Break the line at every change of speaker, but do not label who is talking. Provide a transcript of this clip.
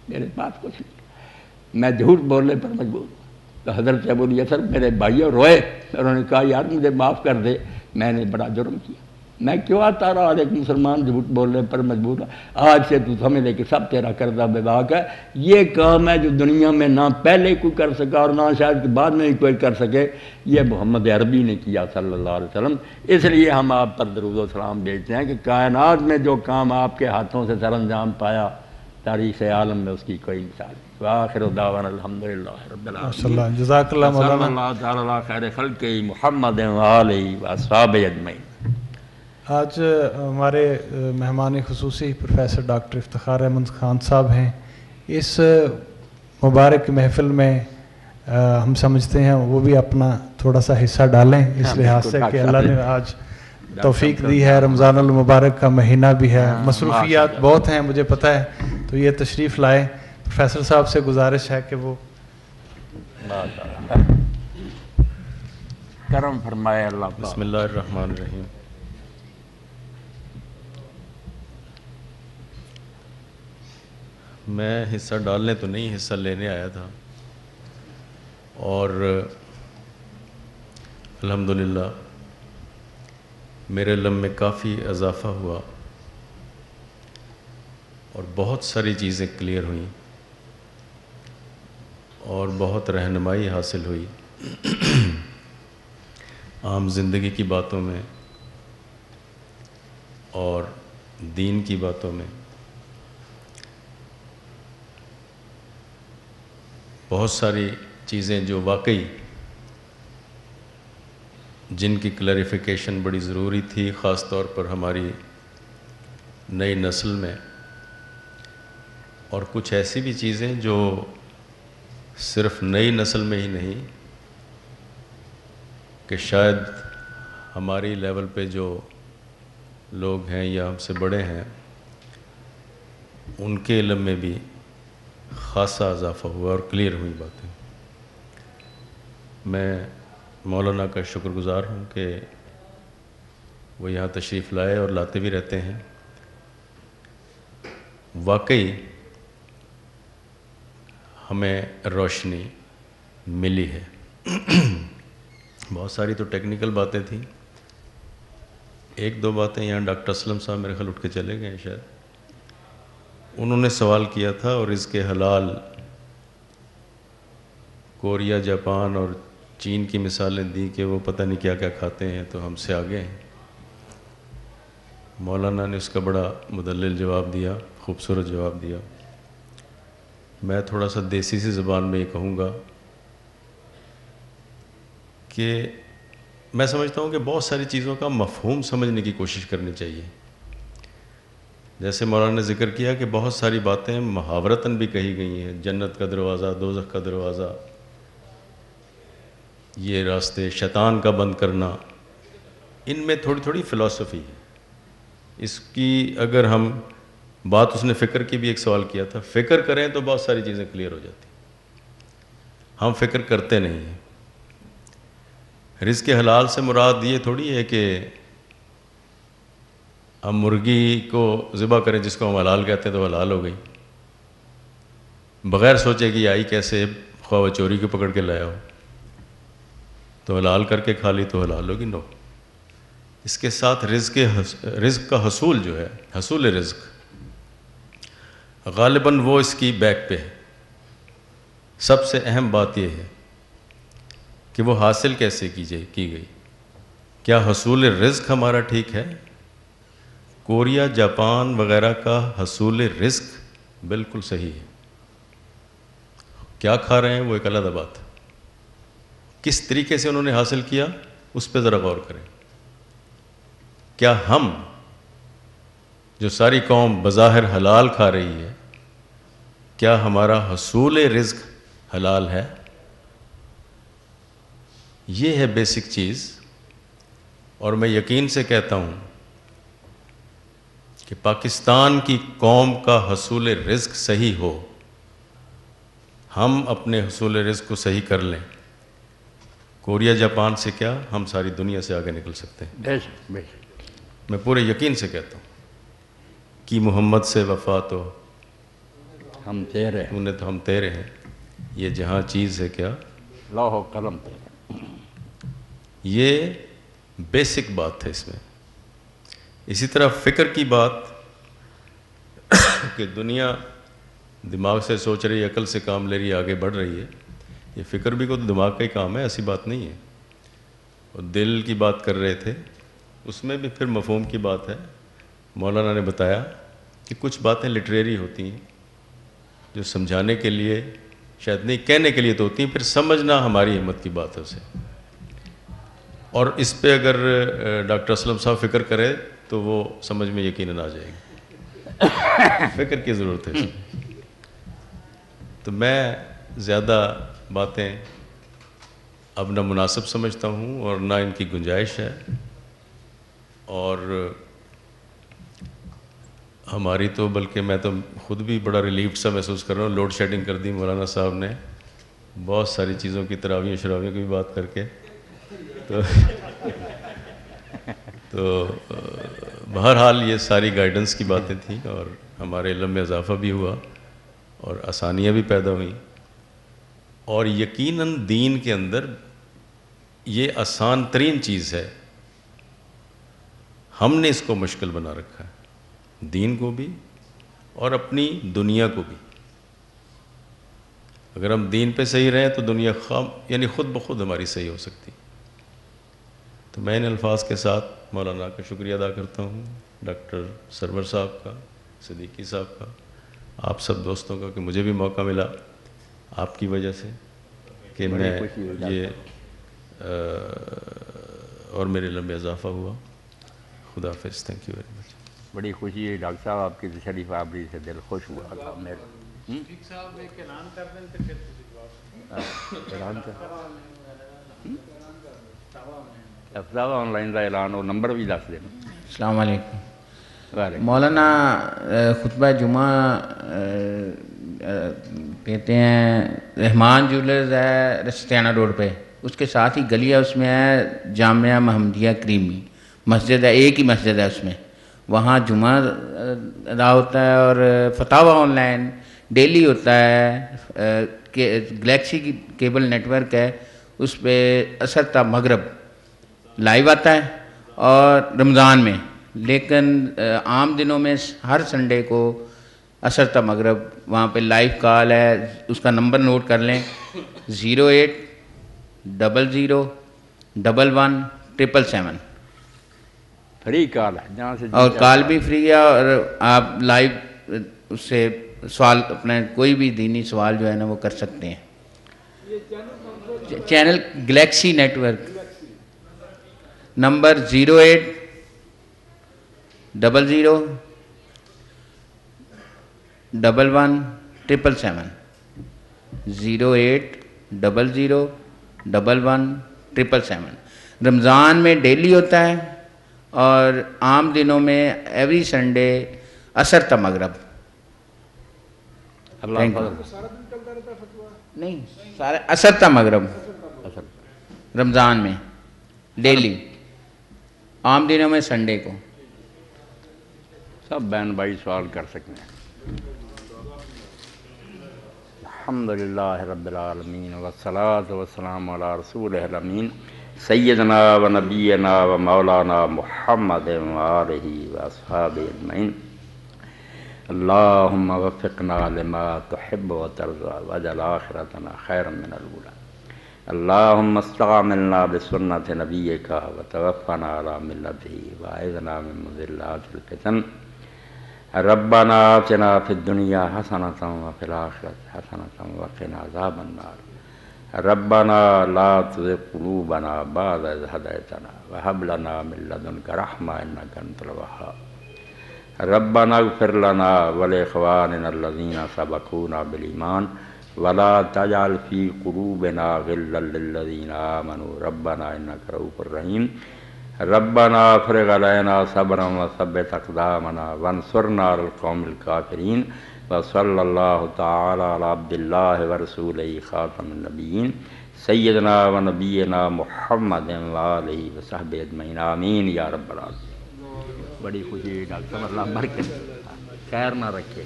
میرے پاس کچھ نہیں. میں جھوٹ بولنے پر مجبور ہوں. تو حضرت ابو الیسر میرے بھائیوں روئے. انہوں نے کہا یار مجھے معاف کر دے, میں نے بڑا جرم کیا, میں کیوں آتا رہا ایک مسلمان جھوٹ بولنے پر مجبور ہے. آج سے تو سمجھ لے کہ سب تیرا کردہ بے باک ہے. یہ کام ہے جو دنیا میں نہ پہلے کوئی کر سکا اور نہ شاید بعد میں کوئی کر سکے, یہ محمد عربی نے کیا صلی اللہ علیہ وسلم. اس لیے ہم آپ پر درود و سلام بھیجتے ہیں کہ کائنات میں جو کام آپ کے ہاتھوں سے سر انجام پایا, تاریخ عالم میں اس کی کوئی مثال نہیں. وآخر دعوانا الحمدللہ رب العالمین.
جزاک اللہ
صلی
مولانا.
اللہ تعالی علی خیر خلقہ محمد وآلہ واصحابہ اجمعین.
آج ہمارے مہمان خصوصی پروفیسر ڈاکٹر افتخار احمد خان صاحب ہیں. اس مبارک محفل میں ہم سمجھتے ہیں وہ بھی اپنا تھوڑا سا حصہ ڈالیں, اس لحاظ سے کہ اللہ نے آج توفیق دی ہے, رمضان المبارک کا مہینہ بھی ہے, مصروفیات بہت ہیں مجھے پتہ ہے, تو یہ تشریف لائے. پروفیسر صاحب سے گزارش ہے کہ وہ
کرم فرمائے اللہ.
بسم اللہ الرحمن الرحیم. میں حصہ ڈالنے تو نہیں, حصہ لینے آیا تھا, اور الحمدللہ میرے علم میں کافی اضافہ ہوا اور بہت ساری چیزیں کلیئر ہوئیں اور بہت رہنمائی حاصل ہوئی عام زندگی کی باتوں میں اور دین کی باتوں میں. بہت ساری چیزیں جو واقعی جن کی کلیریفیکیشن بڑی ضروری تھی, خاص طور پر ہماری نئی نسل میں, اور کچھ ایسی بھی چیزیں جو صرف نئی نسل میں ہی نہیں کہ شاید ہماری لیول پہ جو لوگ ہیں یا ہم سے بڑے ہیں ان کے علم میں بھی خاصا اضافہ ہوا اور کلیئر ہوئی باتیں. میں مولانا کا شکر گزار ہوں کہ وہ یہاں تشریف لائے اور لاتے بھی رہتے ہیں. واقعی ہمیں روشنی ملی ہے. بہت ساری تو ٹیکنیکل باتیں تھیں, ایک دو باتیں یہاں ڈاکٹر اسلم صاحب میرے خیال اٹھ کے چلے گئے شاید, انہوں نے سوال کیا تھا اور اس کے حلال کوریا, جاپان اور چین کی مثالیں دی کہ وہ پتہ نہیں کیا کیا کھاتے ہیں تو ہم سے آگے ہیں. مولانا نے اس کا بڑا مدلل جواب دیا, خوبصورت جواب دیا. میں تھوڑا سا دیسی سی زبان میں یہ کہوں گا کہ میں سمجھتا ہوں کہ بہت ساری چیزوں کا مفہوم سمجھنے کی کوشش کرنی چاہیے. جیسے مولانا نے ذکر کیا کہ بہت ساری باتیں محاورتاً بھی کہی گئی ہیں, جنت کا دروازہ, دوزخ کا دروازہ, یہ راستے, شیطان کا بند کرنا, ان میں تھوڑی تھوڑی فلسفی ہے. اس کی اگر ہم بات, اس نے فکر کی بھی ایک سوال کیا تھا, فکر کریں تو بہت ساری چیزیں کلیئر ہو جاتی. ہم فکر کرتے نہیں ہیں. رزق حلال سے مراد یہ تھوڑی ہے کہ ہم مرغی کو ذبح کریں جس کو ہم حلال کہتے ہیں تو حلال ہو گئی, بغیر سوچے کہ یہ آئی کیسے, خواہ وہ چوری کو پکڑ کے لایا ہو تو حلال کر کے کھا لی تو حلال ہوگی. نو, اس کے ساتھ رزق کا حصول جو ہے, حصول رزق, غالباً وہ اس کی بیک پہ ہے. سب سے اہم بات یہ ہے کہ وہ حاصل کیسے کی گئی. کیا حصول رزق ہمارا ٹھیک ہے؟ کوریا, جاپان وغیرہ کا حصول رزق بالکل صحیح ہے. کیا کھا رہے ہیں وہ ایک علیحدہ بات ہے. کس طریقے سے انہوں نے حاصل کیا اس پہ ذرا غور کریں. کیا ہم, جو ساری قوم بظاہر حلال کھا رہی ہے, کیا ہمارا حصول رزق حلال ہے؟ یہ ہے بیسک چیز. اور میں یقین سے کہتا ہوں کہ پاکستان کی قوم کا حصول رزق صحیح ہو, ہم اپنے حصول رزق کو صحیح کر لیں, کوریا جاپان سے کیا ہم ساری دنیا سے آگے نکل سکتے ہیں. میں پورے یقین سے کہتا ہوں کہ محمد سے وفات ہو,
ہم تیرے ہیں،
تو نے تو ہم تیرے ہیں. یہ جہاں چیز ہے کیا،
لوح و قلم تیرے.
یہ بیسک بات ہے اس میں. اسی طرح فکر کی بات کہ دنیا دماغ سے سوچ رہی ہے، عقل سے کام لے رہی ہے، آگے بڑھ رہی ہے. یہ فکر بھی کوئی دماغ کا ہی کام ہے، ایسی بات نہیں ہے. اور دل کی بات کر رہے تھے، اس میں بھی پھر مفہوم کی بات ہے. مولانا نے بتایا کہ کچھ باتیں لٹریری ہوتی ہیں جو سمجھانے کے لیے شاید نہیں، کہنے کے لیے تو ہوتی ہیں، پھر سمجھنا ہماری ہمت کی بات ہے اسے. اور اس پہ اگر ڈاکٹر اسلم صاحب فکر کرے تو وہ سمجھ میں یقیناً آ جائے گی. فکر کی ضرورت ہے اس میں. تو میں زیادہ باتیں اب نہ مناسب سمجھتا ہوں اور نہ ان کی گنجائش ہے. اور ہماری تو بلکہ میں تو خود بھی بڑا ریلیفڈ سا محسوس کر رہا ہوں. لوڈ شیڈنگ کر دی مولانا صاحب نے بہت ساری چیزوں کی، تراویح شراویوں کی بھی بات کر کے. تو بہرحال یہ ساری گائیڈنس کی باتیں تھیں اور ہمارے علم میں اضافہ بھی ہوا اور آسانیاں بھی پیدا ہوئیں. اور یقیناً دین کے اندر یہ آسان ترین چیز ہے. ہم نے اس کو مشکل بنا رکھا ہے، دین کو بھی اور اپنی دنیا کو بھی. اگر ہم دین پہ صحیح رہیں تو دنیا یعنی خود بخود ہماری صحیح ہو سکتی. تو میں ان الفاظ کے ساتھ مولانا کا شکریہ ادا کرتا ہوں، ڈاکٹر سرور صاحب کا، صدیقی صاحب کا، آپ سب دوستوں کا کہ مجھے بھی موقع ملا آپ کی وجہ سے کہ میں یہ اور میرے علم میں اضافہ ہوا. خدا حافظ. Thank you very much.
بڑی خوشی ہے ڈاکٹر صاحب، آپ کی تشریف آوری سے دل خوش ہوا تھا میرا. افزا آن لائن کا اعلان اور نمبر بھی دس دینا.
السلام علیکم. مولانا خطبہ جمعہ کہتے ہیں رحمان جولرز ہے رستیانہ روڈ پہ، اس کے ساتھ ہی گلی ہے، اس میں ہے جامعہ محمدیہ کریمی مسجد ہے، ایک ہی مسجد ہے اس میں. وہاں جمعہ ادا ہوتا ہے اور فتاوی آن لائن ڈیلی ہوتا ہے. گلیکسی کی کیبل نیٹ ورک ہے، اس پہ عصر تا مغرب لائیو آتا ہے اور رمضان میں. لیکن عام دنوں میں ہر سنڈے کو عصر تا مغرب وہاں پہ لائیو کال ہے. اس کا نمبر نوٹ کر لیں 0800111777.
فری کال ہے جہاں سے
اور کال بھی فری ہے اور آپ لائیو اس سے سوال اپنا کوئی بھی دینی سوال جو ہے نا وہ کر سکتے ہیں. چینل گلیکسی نیٹ ورک، نمبر 0800111777. 0800111777. رمضان میں ڈیلی ہوتا ہے اور عام دنوں میں ایوری سنڈے عصر تا مغرب. نہیں سارا عصر تا مغرب رمضان میں ڈیلی، عام دنوں میں سنڈے کو.
سب بہن بھائی سوال کر سکتے ہیں. الحمدللہ رب العالمین والصلاة والسلام علی رسولہ الامین سیدنا و نبینا و مولانا محمد و آلہ و اصحابہ اجمعین. اللہم وفقنا لما تحب و ترضى واجعل آخرتنا خیرا من الاولى. اللہم استعملنا بسنة نبیک وتوفنا علی ملته واعذنا من مضلات الفتن. ربنا آتنا فی الدنیا حسنة وفی الآخرة حسنة وقنا عذاب النار. ربنا لا تزغ قلوبنا بعد إذ هديتنا وهب لنا من لدنك رحمة إنك أنت الوهاب. ربنا اغفر لنا ولإخواننا الذين سبقونا بالإيمان ولا تجعل في قلوبنا غلا للذين آمنوا ربنا إنك رؤوف رحيم. ربنا افرغ علينا صبرا وثبت أقدامنا وانصرنا على القوم الكافرين. وصلى الله تعالى على عبد الله ورسوله خاتم النبيين سيدنا ونبينا محمد وآله وصحبه أجمعين آمين يا رب العالمين. بڑی خوشی ڈاکٹر صاحب، اللہ برکت خیر نہ رکھے.